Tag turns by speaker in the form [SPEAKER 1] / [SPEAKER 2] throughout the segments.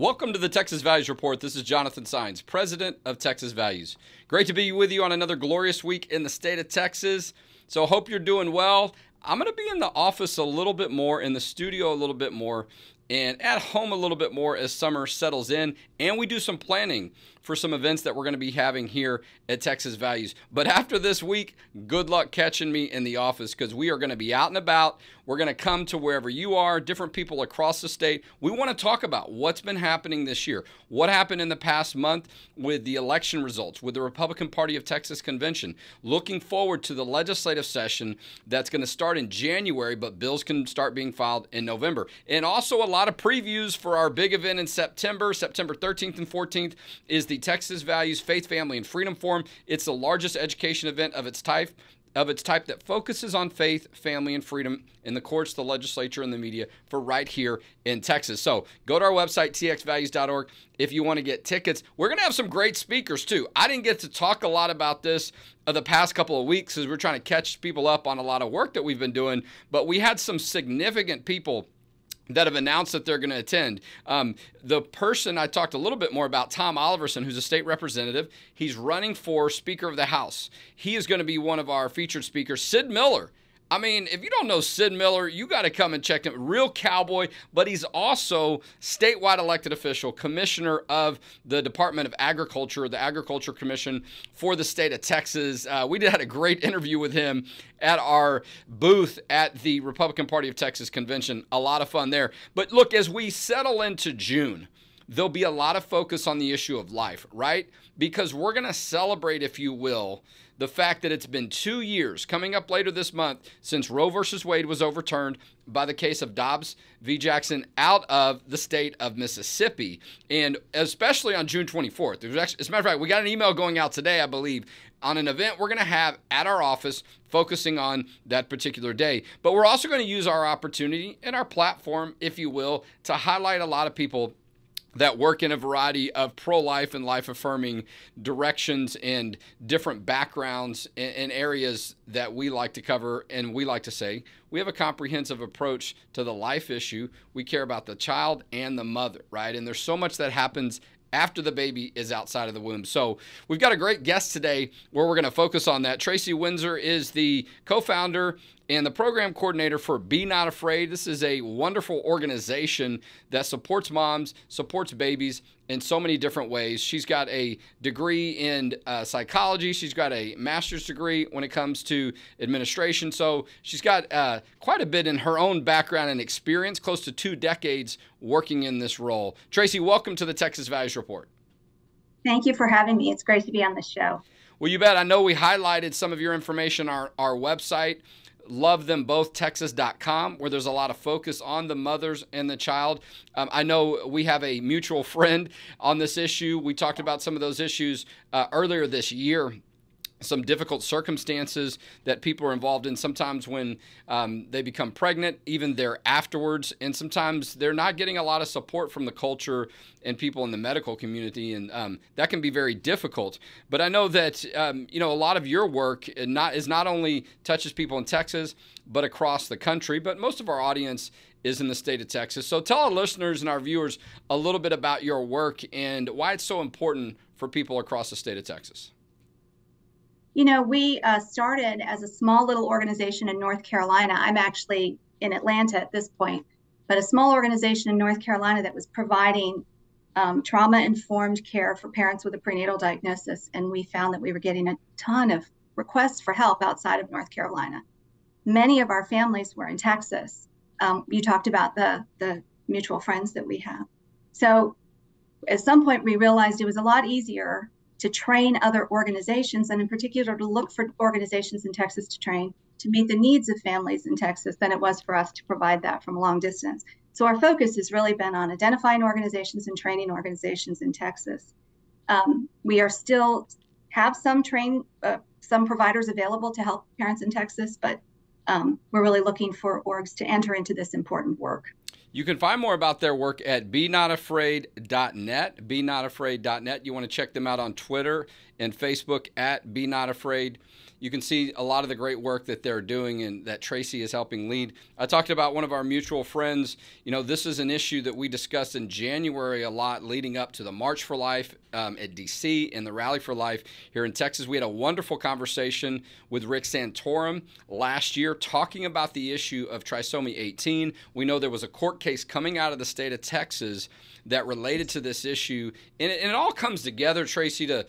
[SPEAKER 1] Welcome to the Texas Values Report. This is Jonathan Saenz, president of Texas Values. Great to be with you on another glorious week in the state of Texas. So hope you're doing well. I'm going to be in the office a little bit more, in the studio a little bit more, and at home a little bit more as summer settles in, and we do some planning for some events that we're going to be having here at Texas Values. But after this week, good luck catching me in the office because we are going to be out and about. We're going to come to wherever you are, different people across the state. We want to talk about what's been happening this year, what happened in the past month with the election results, with the Republican Party of Texas convention, looking forward to the legislative session that's going to start in January, but bills can start being filed in November. And also a lot of previews for our big event in September. September 13th and 14th is the Texas Values Faith, Family, and Freedom Forum. It's the largest education event of its type that focuses on faith, family, and freedom in the courts, the legislature, and the media for right here in Texas. So go to our website, txvalues.org, if you want to get tickets. We're going to have some great speakers, too. I didn't get to talk a lot about this the past couple of weeks as we're trying to catch people up on a lot of work that we've been doing, but we had some significant people that have announced that they're going to attend. The person I talked a little bit more about, Tom Oliverson, who's a state representative, he's running for Speaker of the House. He is going to be one of our featured speakers. Sid Miller. I mean, if you don't know Sid Miller, you got to come and check him. Real cowboy, but he's also statewide elected official, commissioner of the Department of Agriculture, the Agriculture Commission for the state of Texas. We had a great interview with him at our booth at the Republican Party of Texas convention. A lot of fun there. But look, as we settle into June, there'll be a lot of focus on the issue of life, right? Because we're going to celebrate, if you will, the fact that it's been 2 years coming up later this month since Roe versus Wade was overturned by the case of Dobbs v. Jackson out of the state of Mississippi, and especially on June 24th. As a matter of fact, we got an email going out today, I believe, on an event we're going to have at our office focusing on that particular day. But we're also going to use our opportunity and our platform, if you will, to highlight a lot of people that work in a variety of pro-life and life-affirming directions and different backgrounds and areas that we like to cover. And we like to say we have a comprehensive approach to the life issue. We care about the child and the mother, right? And there's so much that happens after the baby is outside of the womb. So we've got a great guest today where we're going to focus on that. Tracy Winsor is the co-founder and the program coordinator for Be Not Afraid. This is a wonderful organization that supports moms, supports babies in so many different ways. She's got a degree in psychology. She's got a master's degree when it comes to administration. So she's got quite a bit in her own background and experience, close to 2 decades working in this role. Tracy, welcome to the Texas Values Report.
[SPEAKER 2] Thank you for having me. It's great to be on the show.
[SPEAKER 1] Well, you bet. I know we highlighted some of your information on our website, lovethemboth.texas.com, where there's a lot of focus on the mothers and the child. I know we have a mutual friend on this issue. We talked about some of those issues earlier this year. Some difficult circumstances that people are involved in, sometimes when they become pregnant, even there afterwards, and sometimes they're not getting a lot of support from the culture and people in the medical community, and that can be very difficult. But I know that a lot of your work not only touches people in Texas, but across the country, but most of our audience is in the state of Texas. So tell our listeners and our viewers a little bit about your work and why it's so important for people across the state of Texas.
[SPEAKER 2] You know, we started as a small little organization in North Carolina. I'm actually in Atlanta at this point, but a small organization in North Carolina that was providing trauma-informed care for parents with a prenatal diagnosis. And we found that we were getting a ton of requests for help outside of North Carolina. Many of our families were in Texas. You talked about the mutual friends that we have. So at some point, we realized it was a lot easier to train other organizations, and in particular to look for organizations in Texas to train to meet the needs of families in Texas than it was for us to provide that from a long distance. So our focus has really been on identifying organizations and training organizations in Texas. We are still have some providers available to help parents in Texas, but we're really looking for orgs to enter into this important work.
[SPEAKER 1] You can find more about their work at benotafraid.net, benotafraid.net. You want to check them out on Twitter and Facebook at benotafraid. You can see a lot of the great work that they're doing and that Tracy is helping lead. I talked about one of our mutual friends. You know, this is an issue that we discussed in January a lot leading up to the March for Life at DC and the Rally for Life here in Texas. We had a wonderful conversation with Rick Santorum last year talking about the issue of trisomy 18. We know there was a court case coming out of the state of Texas that related to this issue. And it all comes together, Tracy, to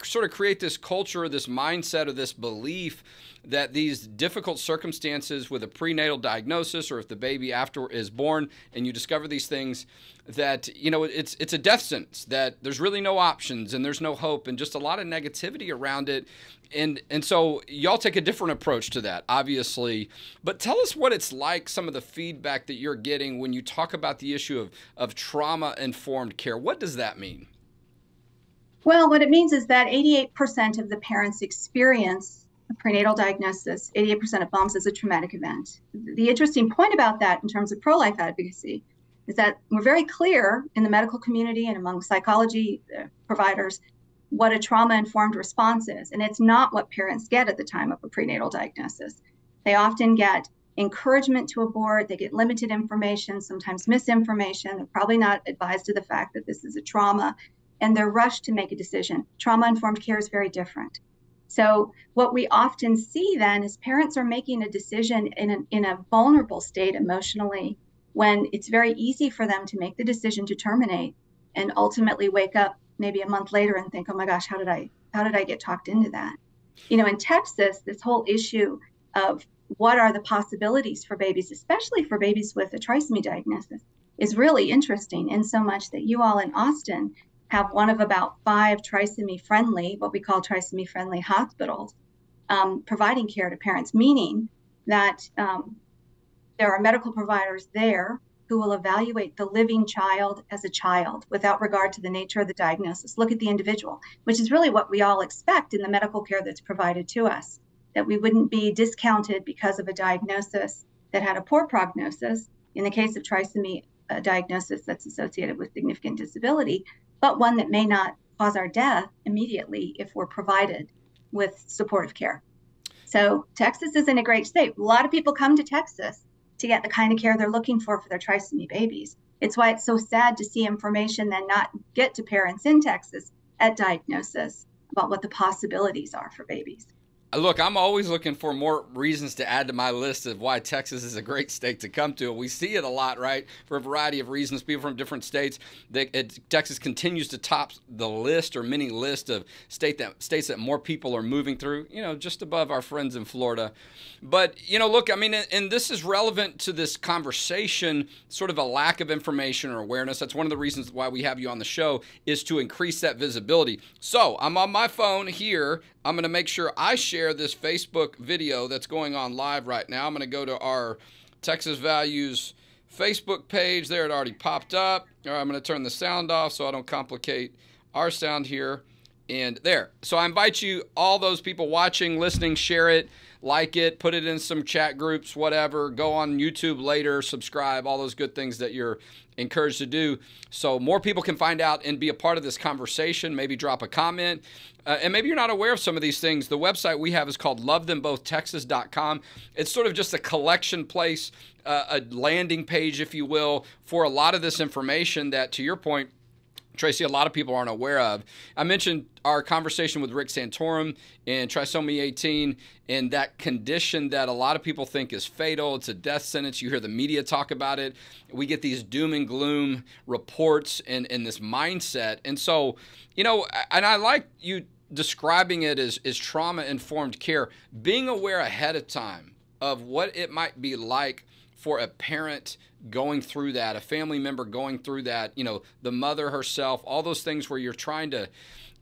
[SPEAKER 1] sort of create this culture, this mindset, or this belief that these difficult circumstances with a prenatal diagnosis, or if the baby after is born and you discover these things, that, you know, it's a death sentence, that there's really no options and there's no hope and just a lot of negativity around it. And so y'all take a different approach to that, obviously. But tell us what it's like, some of the feedback that you're getting when you talk about the issue of trauma-informed care. What does that mean?
[SPEAKER 2] Well, what it means is that 88% of the parents experience a prenatal diagnosis, 88% of moms, as a traumatic event. The interesting point about that in terms of pro-life advocacy is that we're very clear in the medical community and among psychology providers what a trauma-informed response is. And it's not what parents get at the time of a prenatal diagnosis. They often get encouragement to abort, they get limited information, sometimes misinformation. They're probably not advised of the fact that this is a trauma, and they're rushed to make a decision. Trauma-informed care is very different. So what we often see then is parents are making a decision in a vulnerable state emotionally, when it's very easy for them to make the decision to terminate and ultimately wake up maybe a month later and think, oh my gosh, how did I get talked into that? You know, in Texas, this whole issue of what are the possibilities for babies, especially for babies with a trisomy diagnosis, is really interesting, in so much that you all in Austin have one of about 5 trisomy-friendly, what we call trisomy-friendly hospitals, providing care to parents, meaning that there are medical providers there who will evaluate the living child as a child without regard to the nature of the diagnosis. Look at the individual, which is really what we all expect in the medical care that's provided to us, that we wouldn't be discounted because of a diagnosis that had a poor prognosis, in the case of trisomy, a diagnosis that's associated with significant disability, but one that may not cause our death immediately if we're provided with supportive care. So Texas is in a great state. A lot of people come to Texas to get the kind of care they're looking for their trisomy babies. It's why it's so sad to see information then not get to parents in Texas at diagnosis about what the possibilities are for babies.
[SPEAKER 1] Look, I'm always looking for more reasons to add to my list of why Texas is a great state to come to. We see it a lot, right, for a variety of reasons. People from different states. Texas continues to top the list, or many list of states that more people are moving through, you know, just above our friends in Florida. But, you know, look, I mean, and this is relevant to this conversation, sort of a lack of information or awareness. That's one of the reasons why we have you on the show, is to increase that visibility. So I'm on my phone here. I'm going to make sure I share this Facebook video that's going on live right now. I'm going to go to our Texas Values Facebook page. There, it already popped up. All right, I'm going to turn the sound off so I don't complicate our sound here. And there. So I invite you, all those people watching, listening, share it, like it, put it in some chat groups, whatever. Go on YouTube later, subscribe, all those good things that you're encouraged to do, so more people can find out and be a part of this conversation. Maybe drop a comment. And maybe you're not aware of some of these things. The website we have is called lovethemboth.texas.com. It's sort of just a collection place, a landing page, if you will, for a lot of this information that, to your point, Tracy, a lot of people aren't aware of. I mentioned our conversation with Rick Santorum and trisomy 18, and that condition that a lot of people think is fatal. It's a death sentence. You hear the media talk about it. We get these doom and gloom reports and this mindset. And so, you know, and I like you describing it as trauma-informed care, being aware ahead of time of what it might be like for a parent going through that, a family member going through that, you know, the mother herself, all those things where you're trying to,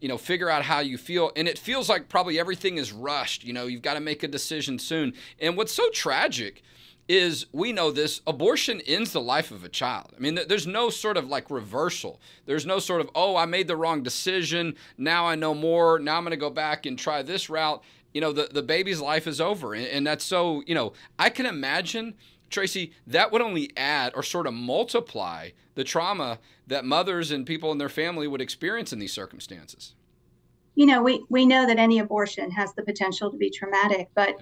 [SPEAKER 1] you know, figure out how you feel. And it feels like probably everything is rushed. You know, you've got to make a decision soon. And what's so tragic is, we know this, abortion ends the life of a child. I mean, there's no sort of like reversal. There's no sort of, oh, I made the wrong decision. Now I know more. Now I'm going to go back and try this route. You know, the baby's life is over. And that's so, you know, I can imagine Tracy, that would only add or sort of multiply the trauma that mothers and people in their family would experience in these circumstances.
[SPEAKER 2] You know, we know that any abortion has the potential to be traumatic, but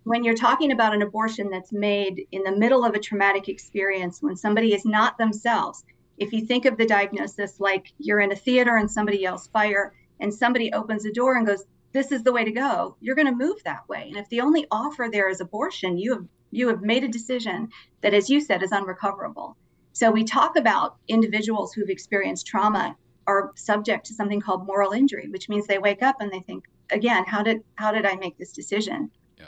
[SPEAKER 2] when you're talking about an abortion that's made in the middle of a traumatic experience, when somebody is not themselves, if you think of the diagnosis like you're in a theater and somebody yells fire and somebody opens a door and goes, this is the way to go, you're going to move that way. And if the only offer there is abortion, you have made a decision that, as you said, is unrecoverable. So we talk about individuals who've experienced trauma are subject to something called moral injury, which means they wake up and they think, again, how did I make this decision? Yeah.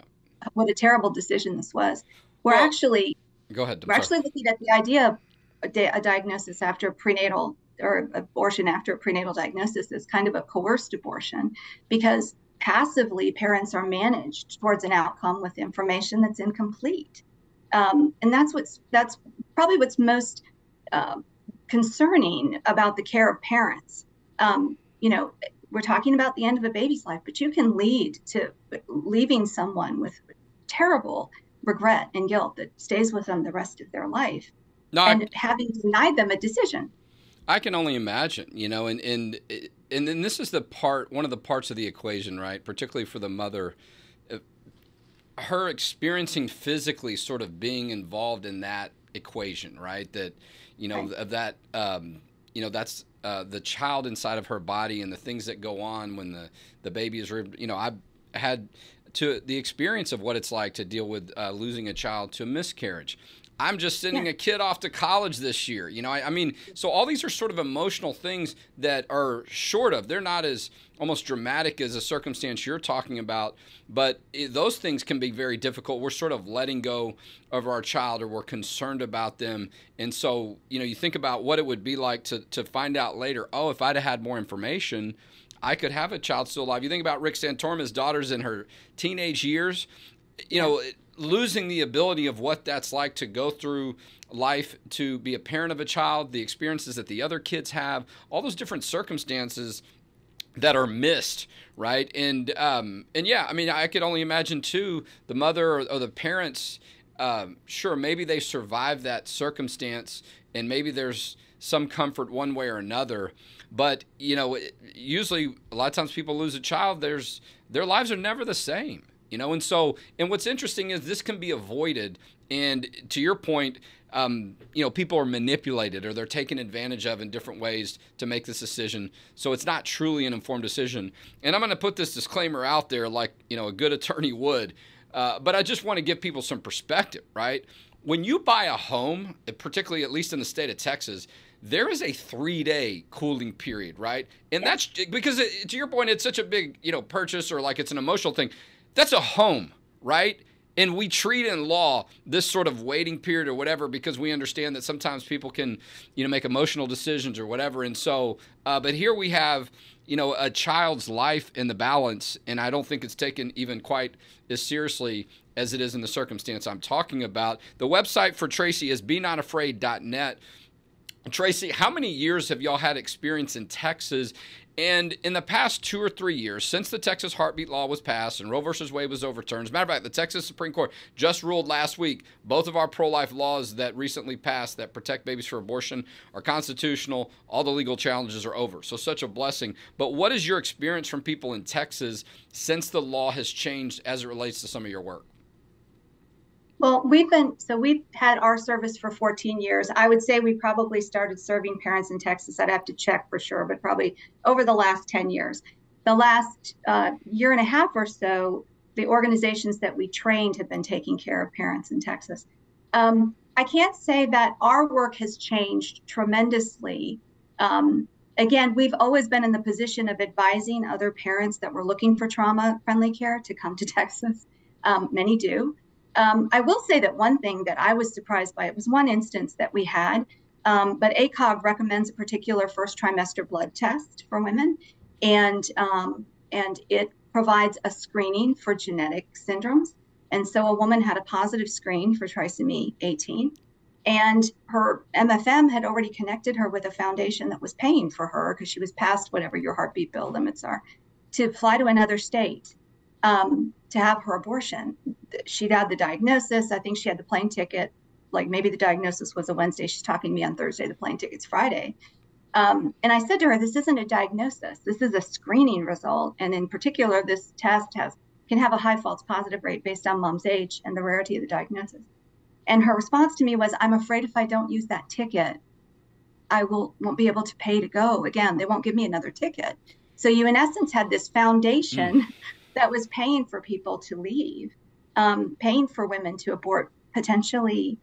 [SPEAKER 2] What a terrible decision this was. We're actually looking at the idea of a diagnosis after prenatal, or abortion after a prenatal diagnosis, is kind of a coerced abortion, because passively parents are managed towards an outcome with information that's incomplete. And that's probably what's most concerning about the care of parents. You know, we're talking about the end of a baby's life, but you can lead to leaving someone with terrible regret and guilt that stays with them the rest of their life, and having denied them a decision.
[SPEAKER 1] I can only imagine, you know, and then this is one of the parts of the equation, right? Particularly for the mother, her experiencing physically sort of being involved in that equation, right? That, you know, of that, you know, that's the child inside of her body and the things that go on when the baby is, you know, I've had the experience of what it's like to deal with losing a child to a miscarriage. I'm just sending a kid off to college this year. You know, I mean, so all these are sort of emotional things that are short of, they're not as almost dramatic as a circumstance you're talking about, but those things can be very difficult. We're sort of letting go of our child, or we're concerned about them. And so, you know, you think about what it would be like to find out later, oh, if I'd have had more information, I could have a child still alive. You think about Rick Santorum's daughter's in her teenage years, you know, losing the ability of what that's like to go through life, to be a parent of a child, the experiences that the other kids have, all those different circumstances that are missed, right? And yeah, I mean, I could only imagine too, the mother or the parents, sure, maybe they survived that circumstance and maybe there's some comfort one way or another. But, you know, usually a lot of times people lose a child, their lives are never the same. You know, and what's interesting is this can be avoided. And to your point, you know, people are manipulated or they're taken advantage of in different ways to make this decision. So it's not truly an informed decision. And I'm going to put this disclaimer out there like, you know, a good attorney would. But I just want to give people some perspective, right? When you buy a home, particularly at least in the state of Texas, there is a 3-day cooling period, right? And that's because, to your point, it's such a big, you know, purchase, or like it's an emotional thing. That's a home, right? And we treat in law this sort of waiting period or whatever because we understand that sometimes people can, you know, make emotional decisions or whatever. And so, but here we have, you know, a child's life in the balance, and I don't think it's taken even quite as seriously as it is in the circumstance I'm talking about. The website for Tracy is benotafraid.net. Tracy, how many years have y'all had experience in Texas? And in the past 2 or 3 years, since the Texas heartbeat law was passed and Roe versus Wade was overturned, as a matter of fact, the Texas Supreme Court just ruled last week both of our pro-life laws that recently passed that protect babies for abortion are constitutional. All the legal challenges are over. So such a blessing. But what is your experience from people in Texas since the law has changed as it relates to some of your work?
[SPEAKER 2] Well, we've had our service for 14 years. I would say we probably started serving parents in Texas. I'd have to check for sure, but probably over the last 10 years. The last year and a half or so, the organizations that we trained have been taking care of parents in Texas. I can't say that our work has changed tremendously. Again, we've always been in the position of advising other parents that were looking for trauma-friendly care to come to Texas. Many do. I will say that one thing that I was surprised by, it was one instance that we had, but ACOG recommends a particular first trimester blood test for women, and it provides a screening for genetic syndromes. And so a woman had a positive screen for trisomy 18, and her MFM had already connected her with a foundation that was paying for her, because she was past whatever your heartbeat bill limits are, to fly to another state to have her abortion. She'd had the diagnosis. I think she had the plane ticket. Like maybe the diagnosis was a Wednesday. She's talking to me on Thursday. The plane ticket's Friday. And I said to her, this isn't a diagnosis. This is a screening result. And in particular, this test can have a high false positive rate based on mom's age and the rarity of the diagnosis. And her response to me was, I'm afraid if I don't use that ticket, I won't be able to pay to go again. They won't give me another ticket. So you, in essence, had this foundation that was paying for people to leave, paying for women to abort potentially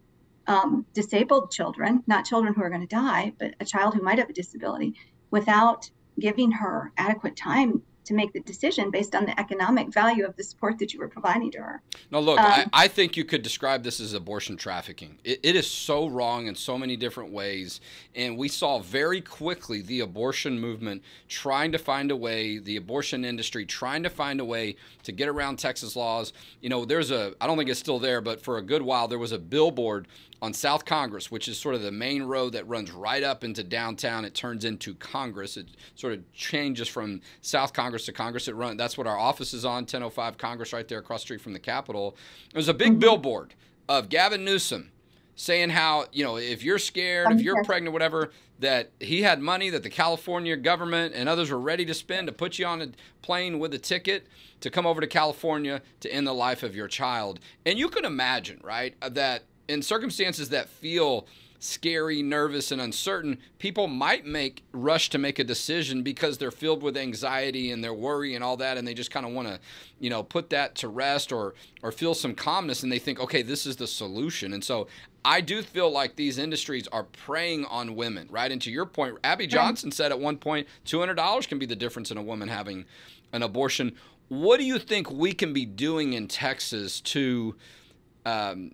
[SPEAKER 2] disabled children, not children who are going to die, but a child who might have a disability, without giving her adequate time to make the decision based on the economic value of the support that you were providing to her.
[SPEAKER 1] No, look, I think you could describe this as abortion trafficking. It is so wrong in so many different ways. And we saw very quickly the abortion movement trying to find a way, the abortion industry trying to find a way to get around Texas laws. You know, I don't think it's still there, but for a good while, there was a billboard on South Congress, which is sort of the main road that runs right up into downtown. It turns into Congress. It sort of changes from South Congress to Congress. That's what our office is on, 1005 Congress, right there across the street from the Capitol. There's a big billboard of Gavin Newsom saying how, you know, if you're scared, if you're pregnant, whatever, that he had money that the California government and others were ready to spend to put you on a plane with a ticket to come over to California to end the life of your child. And you can imagine, right, that in circumstances that feel scary, nervous, and uncertain, people might rush to make a decision because they're filled with anxiety and they're worry and all that, and they just kind of want to, you know, put that to rest or feel some calmness, and they think, okay, this is the solution. And so I do feel like these industries are preying on women, right? And to your point, Abby Johnson said at one point, $200 can be the difference in a woman having an abortion. What do you think we can be doing in Texas to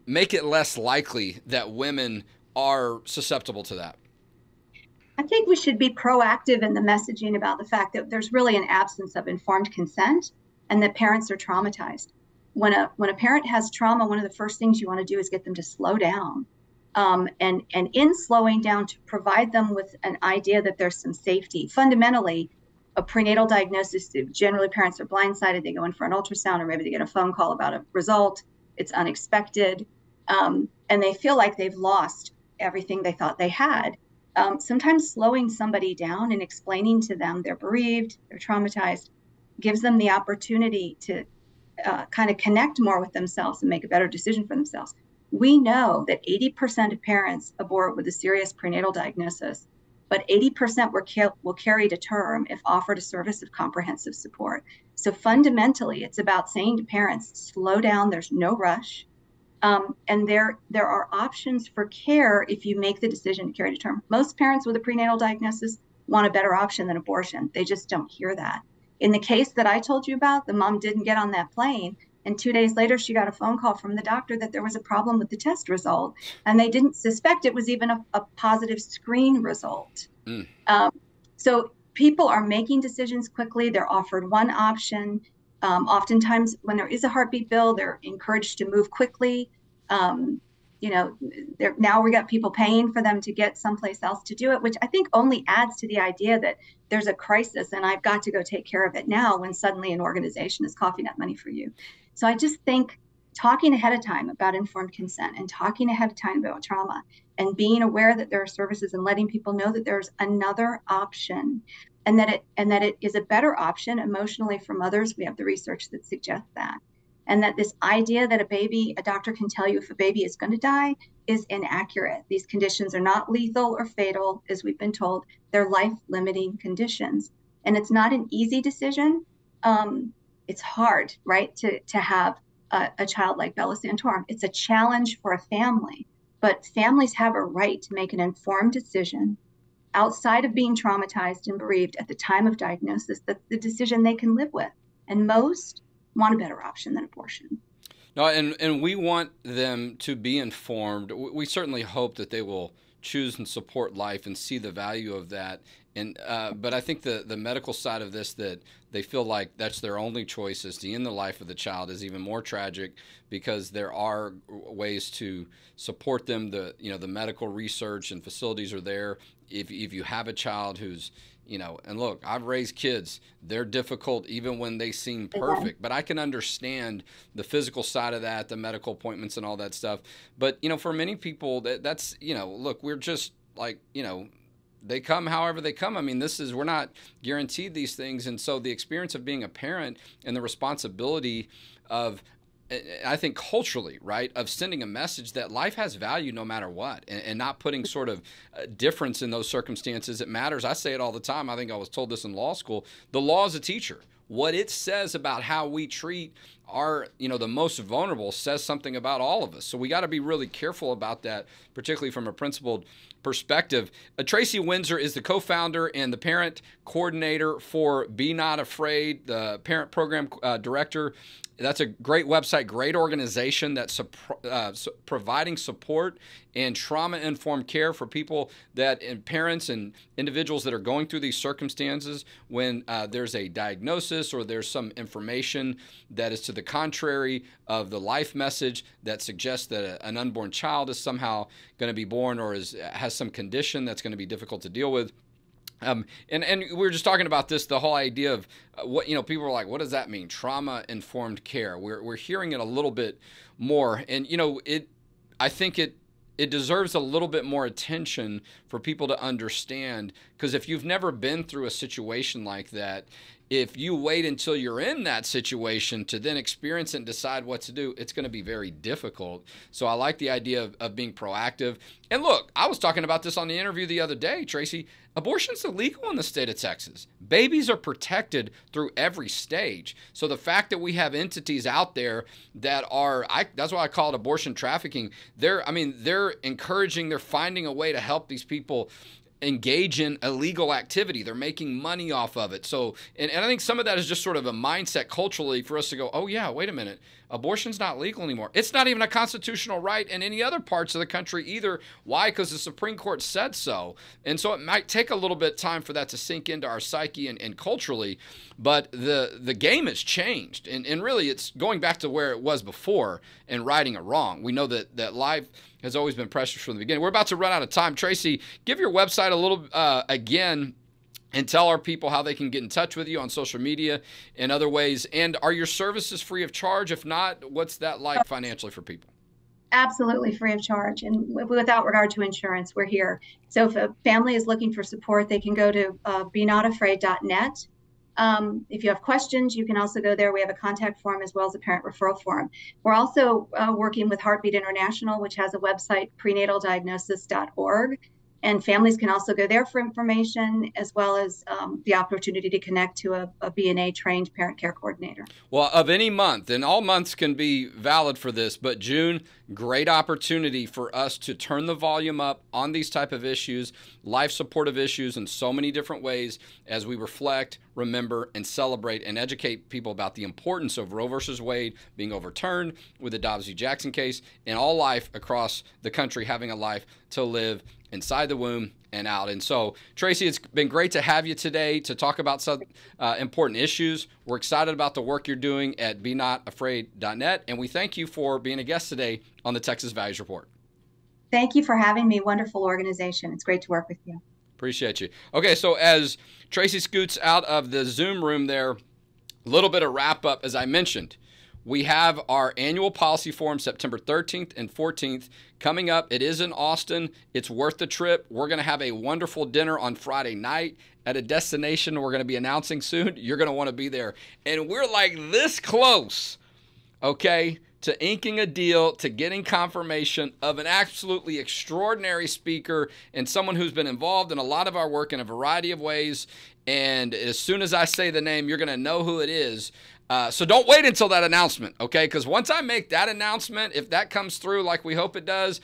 [SPEAKER 1] make it less likely that women are susceptible to that?
[SPEAKER 2] I think we should be proactive in the messaging about the fact that there's really an absence of informed consent and that parents are traumatized. When a parent has trauma, one of the first things you want to do is get them to slow down. And in slowing down, to provide them with an idea that there's some safety. Fundamentally, a prenatal diagnosis, generally parents are blindsided. They go in for an ultrasound, or maybe they get a phone call about a result. It's unexpected. And they feel like they've lost everything they thought they had. Sometimes slowing somebody down and explaining to them they're bereaved, they're traumatized, gives them the opportunity to kind of connect more with themselves and make a better decision for themselves. We know that 80% of parents abort with a serious prenatal diagnosis, but 80% will carry to term if offered a service of comprehensive support. So fundamentally, it's about saying to parents, slow down, there's no rush. And there are options for care if you make the decision to carry to term. Most parents with a prenatal diagnosis want a better option than abortion. They just don't hear that. In the case that I told you about, the mom didn't get on that plane, and 2 days later, she got a phone call from the doctor that there was a problem with the test result, and they didn't suspect it was even a positive screen result. So people are making decisions quickly. They're offered one option. Oftentimes, when there is a heartbeat bill, they're encouraged to move quickly. Now we got people paying for them to get someplace else to do it, which I think only adds to the idea that there's a crisis and I've got to go take care of it now, when suddenly an organization is coughing up money for you. So I just think talking ahead of time about informed consent and talking ahead of time about trauma and being aware that there are services and letting people know that there's another option and that it is a better option emotionally for mothers. We have the research that suggests that. And that this idea that a doctor can tell you if a baby is going to die is inaccurate. These conditions are not lethal or fatal, as we've been told. They're life-limiting conditions. And it's not an easy decision. It's hard, right, to have a child like Bella Santorum. It's a challenge for a family. But families have a right to make an informed decision outside of being traumatized and bereaved at the time of diagnosis. That's the decision they can live with. And most want a better option than abortion.
[SPEAKER 1] No, and we want them to be informed. We certainly hope that they will choose and support life and see the value of that. And but I think the medical side of this, that they feel like that's their only choice, is to end the life of the child, is even more tragic, because there are ways to support them. The medical research and facilities are there. If you have a child who's you know, and look, I've raised kids. They're difficult even when they seem perfect, but I can understand the physical side of that, the medical appointments and all that stuff. But, you know, for many people that's, you know, look, we're just like, you know, they come however they come. I mean, we're not guaranteed these things. And so the experience of being a parent and the responsibility of, I think culturally, right, of sending a message that life has value no matter what, and not putting sort of a difference in those circumstances. It matters. I say it all the time. I think I was told this in law school. The law is a teacher. What it says about how we treat our, you know, the most vulnerable says something about all of us. So we got to be really careful about that, particularly from a principled perspective. Tracy Winsor is the co-founder and the parent coordinator for Be Not Afraid, the parent program director. That's a great website, great organization that's providing support and trauma-informed care for people and parents and individuals that are going through these circumstances when there's a diagnosis or there's some information that is to the contrary of the life message that suggests that an unborn child is somehow going to be born or has some condition that's going to be difficult to deal with. And we were just talking about this, the whole idea of what, you know, people are like, what does that mean? Trauma-informed care. We're hearing it a little bit more. And, you know, I think it deserves a little bit more attention for people to understand, because if you've never been through a situation like that, if you wait until you're in that situation to then experience it and decide what to do, it's going to be very difficult. So I like the idea of being proactive. And look, I was talking about this on the interview the other day, Tracy. Abortion's illegal in the state of Texas. Babies are protected through every stage. So the fact that we have entities out there that are, that's why I call it abortion trafficking. They're encouraging, they're finding a way to help these people engage in illegal activity. They're making money off of it. So, and I think some of that is just sort of a mindset culturally for us to go, oh yeah, wait a minute, abortion's not legal anymore. It's not even a constitutional right in any other parts of the country either. Why? Because the Supreme Court said so. And so it might take a little bit of time for that to sink into our psyche and culturally, but the game has changed. And really it's going back to where it was before and righting a wrong. We know that life has always been precious from the beginning. We're about to run out of time. Tracy, give your website a little again and tell our people how they can get in touch with you on social media and other ways. And are your services free of charge? If not, what's that like financially for people?
[SPEAKER 2] Absolutely free of charge. And without regard to insurance, we're here. So if a family is looking for support, they can go to benotafraid.net. If you have questions, you can also go there. We have a contact form as well as a parent referral form. We're also working with Heartbeat International, which has a website, prenataldiagnosis.org. And families can also go there for information, as well as the opportunity to connect to a BNA trained parent care coordinator. Well,
[SPEAKER 1] of any month, and all months can be valid for this, but June, great opportunity for us to turn the volume up on these type of issues, life supportive issues in so many different ways as we reflect, remember, and celebrate and educate people about the importance of Roe versus Wade being overturned with the Dobbs v. Jackson case, and all life across the country having a life to live inside the womb and out. And so, Tracy, it's been great to have you today to talk about some important issues. We're excited about the work you're doing at benotafraid.net, and we thank you for being a guest today on the Texas Values Report.
[SPEAKER 2] Thank you for having me. Wonderful organization. It's great to work with you.
[SPEAKER 1] Appreciate you. Okay, so as Tracy scoots out of the Zoom room there, a little bit of wrap up. As I mentioned, we have our annual policy forum September 13th and 14th coming up. It is in Austin. It's worth the trip. We're going to have a wonderful dinner on Friday night at a destination we're going to be announcing soon. You're going to want to be there. And we're like this close, okay, to inking a deal, to getting confirmation of an absolutely extraordinary speaker and someone who's been involved in a lot of our work in a variety of ways. And as soon as I say the name, you're going to know who it is. So don't wait until that announcement, okay? Because once I make that announcement, if that comes through like we hope it does,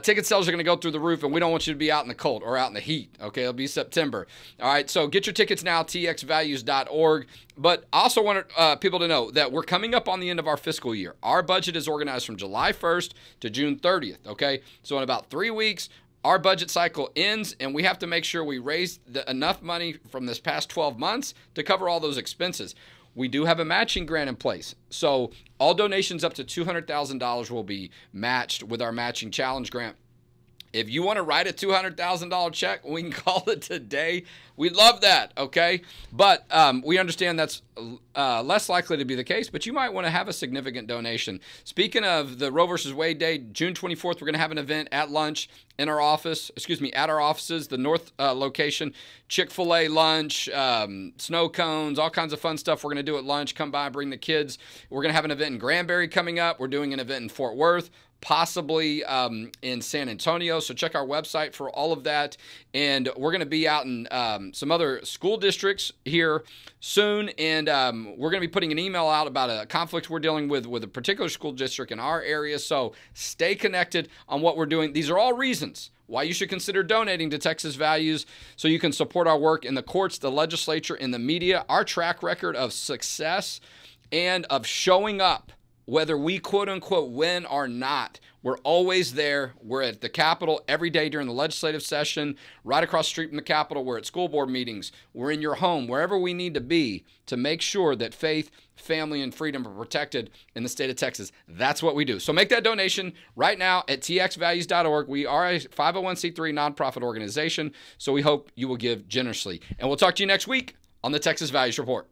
[SPEAKER 1] ticket sales are going to go through the roof, and we don't want you to be out in the cold or out in the heat, okay? It'll be September. All right, so get your tickets now, txvalues.org. But I also want people to know that we're coming up on the end of our fiscal year. Our budget is organized from July 1st to June 30th, okay? So in about 3 weeks, our budget cycle ends, and we have to make sure we raise enough money from this past 12 months to cover all those expenses. We do have a matching grant in place. So all donations up to $200,000 will be matched with our matching challenge grant. If you want to write a $200,000 check, we can call it today. We'd love that, okay? But we understand that's less likely to be the case, but you might want to have a significant donation. Speaking of the Roe versus Wade Day, June 24th, we're going to have an event at lunch in our office, at our offices, the north location, Chick-fil-A lunch, snow cones, all kinds of fun stuff we're going to do at lunch. Come by, bring the kids. We're going to have an event in Granbury coming up. We're doing an event in Fort Worth, possibly in San Antonio. So check our website for all of that. And we're going to be out in some other school districts here soon. And we're going to be putting an email out about a conflict we're dealing with a particular school district in our area. So stay connected on what we're doing. These are all reasons why you should consider donating to Texas Values so you can support our work in the courts, the legislature, in the media, our track record of success and of showing up. Whether we quote unquote win or not, we're always there. We're at the Capitol every day during the legislative session, right across the street from the Capitol. We're at school board meetings. We're in your home, wherever we need to be to make sure that faith, family, and freedom are protected in the state of Texas. That's what we do. So make that donation right now at txvalues.org. We are a 501c3 nonprofit organization, so we hope you will give generously. And we'll talk to you next week on the Texas Values Report.